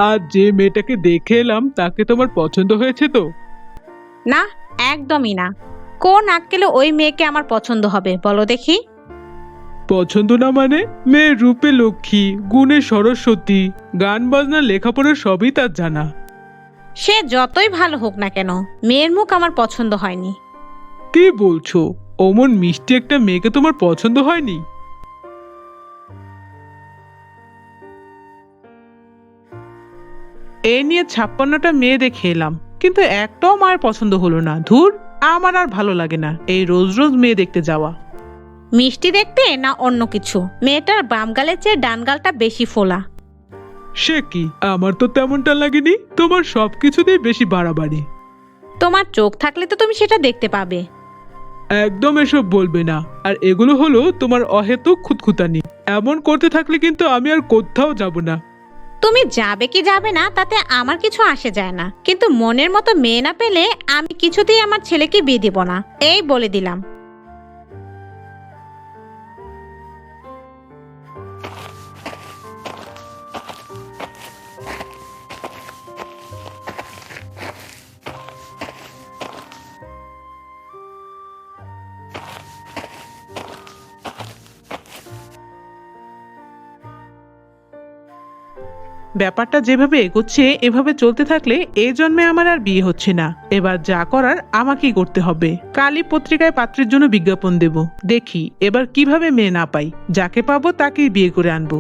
আর যে মেয়েটাকে দেখে এলাম তাকে তোমার পছন্দ হয়েছে তো? না, একদমই না। কোন আক্কেলে ওই মেয়েকে আমার পছন্দ হবে বলো দেখি? পছন্দ না মানে? মেয়ে রূপে লক্ষ্মী, গুণে সরস্বতী, গান বাজনা লেখাপড়া সবই তার জানা। সে যতই ভালো হোক না কেন, মেয়ের মুখ আমার পছন্দ হয়নি। কি বলছো? অমন মিষ্টি একটা মেয়েকে তোমার পছন্দ হয়নি? এ নিয়ে 56টা মেয়ে দেখে এলাম, কিন্তু একটাও মায়ের পছন্দ হলো না। ধুর, আমার আর ভালো লাগে না এই রোজ রোজ মেয়ে দেখতে যাওয়া। মিষ্টি দেখতে না অন্য কিছু? মেয়েটার বাম গালের চেয়ে ডান গালটা বেশি ফোলা। সে কি, আমার তো তেমনটা লাগেনি। তোমার সবকিছুতেই বেশি বাড়াবাড়ি। তোমার চোখ থাকলে তো তুমি সেটা দেখতে পাবে। একদম এসব বলবে না। আর এগুলো হলো তোমার অহেতুক খুঁতখুঁতানি। এমন করতে থাকলে কিন্তু আমি আর কোথাও যাব না। তুমি যাবে কি যাবে না তাতে আমার কিছু আসে যায় না, কিন্তু মনের মতো মেয়ে না পেলে আমি কিছুতেই আমার ছেলেকে বিয়ে দিব না, এই বলে দিলাম। ব্যাপারটা যেভাবে এগোচ্ছে এভাবে চলতে থাকলে এই জন্মে আমার আর বিয়ে হচ্ছে না। এবার যা করার আমাকেই করতে হবে। কালই পত্রিকায় পাত্রের জন্য বিজ্ঞাপন দেব। দেখি এবার কিভাবে মেয়ে না পাই। যাকে পাবো তাকেই বিয়ে করে আনবো।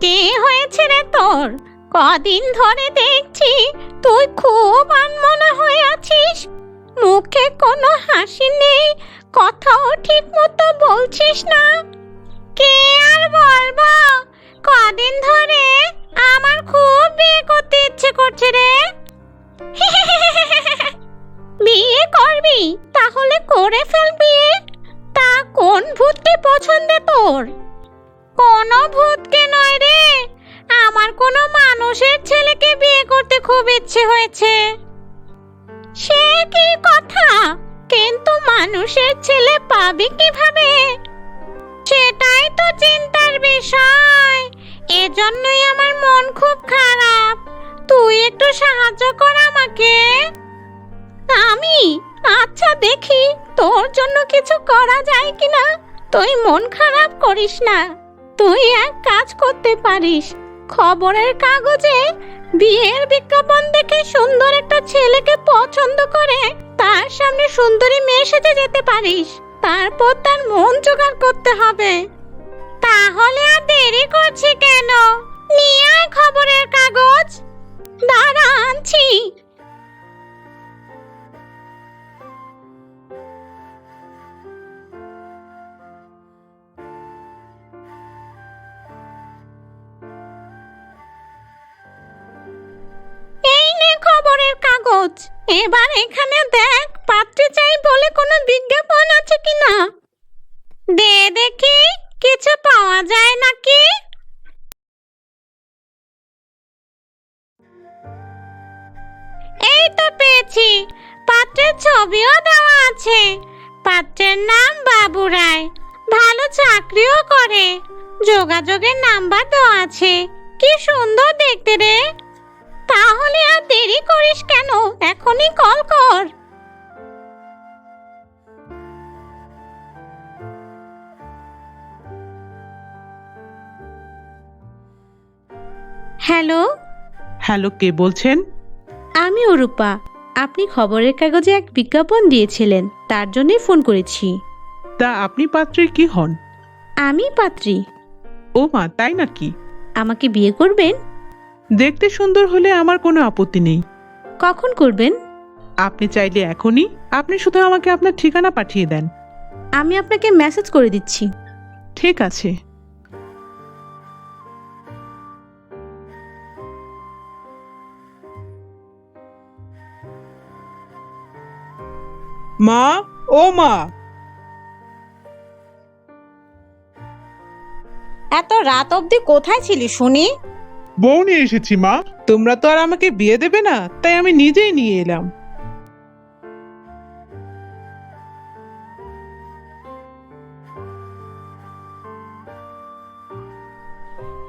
কি হয়েছে রে তোর? কদিন ধরে দেখছি তুই খুব আনমনা হয়ে আছিস। মুখে কোনো হাসি নেই, কথাও ঠিক মতো বলছিস না। কে আর বলবো, কদিন ধরে আমার খুব বিয়ে করতে ইচ্ছে করছে রে। বিয়ে করবি? তাহলে করে ফেল বিয়ে। তা কোন ভূতকে পছন্দ তোর? কোনো ভূতকে নয় রে, আমার কোনো মানুষের ছেলেকে বিয়ে করতে খুব ইচ্ছে হয়েছে। সে কি কথা? কিন্তু মানুষের ছেলে পাবি কিভাবে? সেটাই তো চিন্তার বিষয়। এজন্যই আমার মন খুব খারাপ। তুই একটু সাহায্য কর আমাকে। আমি? আচ্ছা দেখি তোর জন্য কিছু করা যায় কিনা। তুই মন খারাপ করিস না। তুই এক কাজ করতে পারিস, খবরের কাগজে বিয়ের বিজ্ঞাপন দেখে সুন্দর একটা ছেলেকে পছন্দ করে তার সামনে সুন্দরী মেয়ে সেজে যেতে পারিস। তারপর তার মন জোগাড় করতে হবে। তাহলে আর দেরি করছি কেন? নিয়ে আয় খবরের কাগজ। দাঁড়া, আনছি। এই নে খবরের কাগজ। এবার এখানে দেখ পাত্রী চাই বলে কোনো বিজ্ঞাপন আছে কিনা। দে দেখি কিছু পাওয়া যায় নাকি। এই তো পেয়েছি, পাত্রের ছবিও দেওয়া আছে। পাত্রের নাম বাবু রায়, ভালো চাকরিও করে, যোগাযোগের নাম্বার দেওয়া আছে। কি সুন্দর দেখতে রে। তাহলে আর দেরি করিস কেন, এখনই কল কর। হ্যালো। হ্যালো, কে বলছেন? আমি অরূপা। আপনি খবরের কাগজে এক বিজ্ঞাপন দিয়েছিলেন, তার জন্যই ফোন করেছি। তা আপনি পাত্রের কি হন? আমি পাত্রী। ও মা, তাই নাকি? আমাকে বিয়ে করবেন? দেখতে সুন্দর হলে আমার কোনো আপত্তি নেই। কখন করবেন? আপনি চাইলে এখনই। আপনি শুধু আমাকে আপনার ঠিকানা পাঠিয়ে দেন। আমি আপনাকে মেসেজ করে দিচ্ছি। ঠিক আছে। মা, ও মা। এত রাত অবধি কোথায় ছিলি শুনি? বউ নিয়ে এসেছি মা। তোমরা তো আর আমাকে বিয়ে দেবে না, তাই আমি নিজেই নিয়ে এলাম।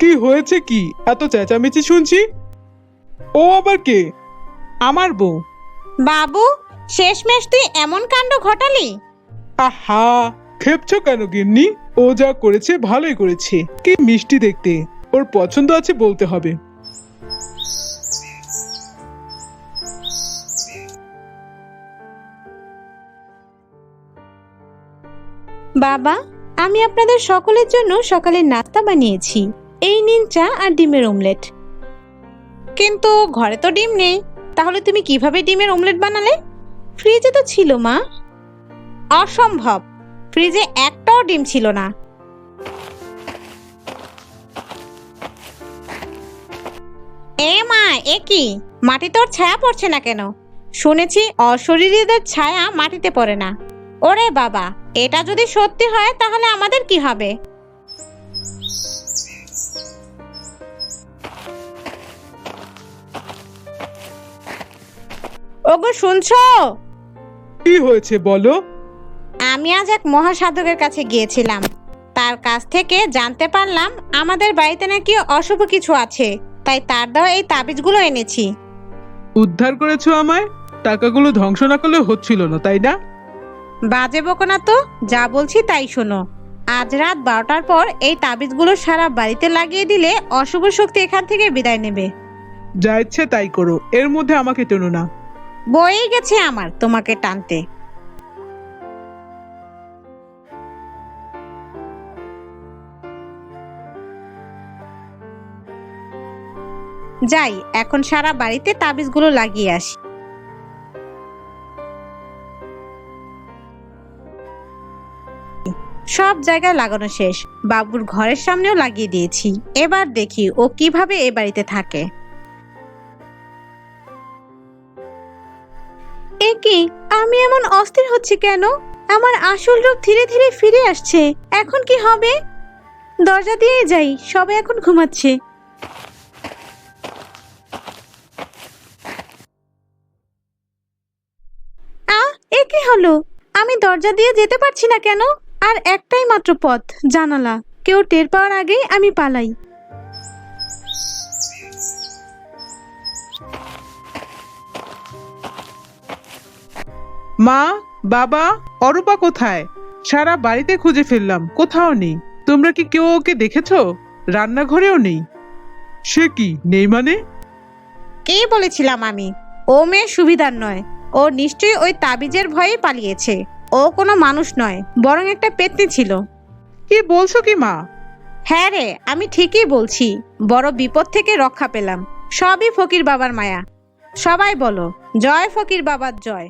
কি হয়েছে, কি এত চেঁচামেচি শুনছি? ও আবার কে? আমার বউ। বাবু, শেষমেশ তুই এমন কাণ্ড ঘটালি? আহা, খেপছো কেন গিন্নি? ও যা করেছে ভালোই করেছে। কি মিষ্টি দেখতে, ওর পছন্দ আছে বলতে হবে। বাবা, আমি আপনাদের সকলের জন্য সকালের নাস্তা বানিয়েছি। এই নিন চা আর ডিমের অমলেট। কিন্তু ঘরে তো ডিম নেই, তাহলে তুমি কিভাবে ডিমের অমলেট বানালে? ফ্রিজে তো ছিল মা। অসম্ভব, ফ্রিজে একটাও ডিম ছিল না। এ মা, এ কি? মাটিতে ওর ছায়া পড়ছে না কেন? শুনেছি অশরীরীদের ছায়া মাটিতে পড়ে না। ওরে বাবা, এটা যদি সত্যি হয় তাহলে আমাদের কি হবে? ওগো, শুনছো? কি হয়েছে বলো? আমি আজ এক মহাসাধকের কাছে গিয়েছিলাম। তার কাছ থেকে জানতে পারলাম আমাদের বাড়িতে নাকি অশুভ কিছু আছে, তাই তার দেওয়া এই তাবিজগুলো এনেছি। উদ্ধার করেছো আমায়? টাকাগুলো ধ্বংস না করলে হচ্ছিল না, তাই না? বাজে বকো না তো, যা বলছি তাই শোনো। আজ রাত 12টার পর এই তাবিজগুলো সারা বাড়িতে লাগিয়ে দিলে অশুভ শক্তি এখান থেকে বিদায় নেবে। যা ইচ্ছে তাই করো, এর মধ্যে আমাকে টেনো না। বয়েই গেছে আমার তোমাকে টানতে। যাই, এখন সারা বাড়িতে তাবিজগুলো লাগিয়ে আসি। সব জায়গায় লাগানো শেষ, বাবুর ঘরের সামনেও লাগিয়ে দিয়েছি। এবার দেখি ও কিভাবে এ বাড়িতে থাকে। এ কি, আমি এমন অস্থির হচ্ছি কেন? আমার আসল রূপ ধীরে ধীরে ফিরে আসছে। এখন কি হবে? দরজা দিয়ে যাই, সবাই এখন ঘুমাচ্ছে। এ কি হলো? আমি দরজা দিয়ে যেতে পারছি না কেন? আর একটাই মাত্র পথ, জানালা। কেউ টের পাওয়ার আগেই আমি পালাই। মা, বাবা, অরূপা কোথায়? সারা বাড়িতে খুঁজে ফেললাম, কোথাও নেই। তোমরা কি কেউ ওকে দেখেছো? রান্নাঘরেও নেই। সে কি, নেই মানে? কে বলেছিলাম আমি? ও মেয়ে সুবিধার নয়। ও নিশ্চয়ই ওই তাবিজের ভয়েই পালিয়েছে। ও কোনো মানুষ নয়, বরং একটা পেত্নী ছিল। কি বলছো কি মা? হ্যাঁ রে, আমি ঠিকই বলছি। বড় বিপদ থেকে রক্ষা পেলাম। সবই ফকির বাবার মায়া। সবাই বলো, জয় ফকির বাবার জয়।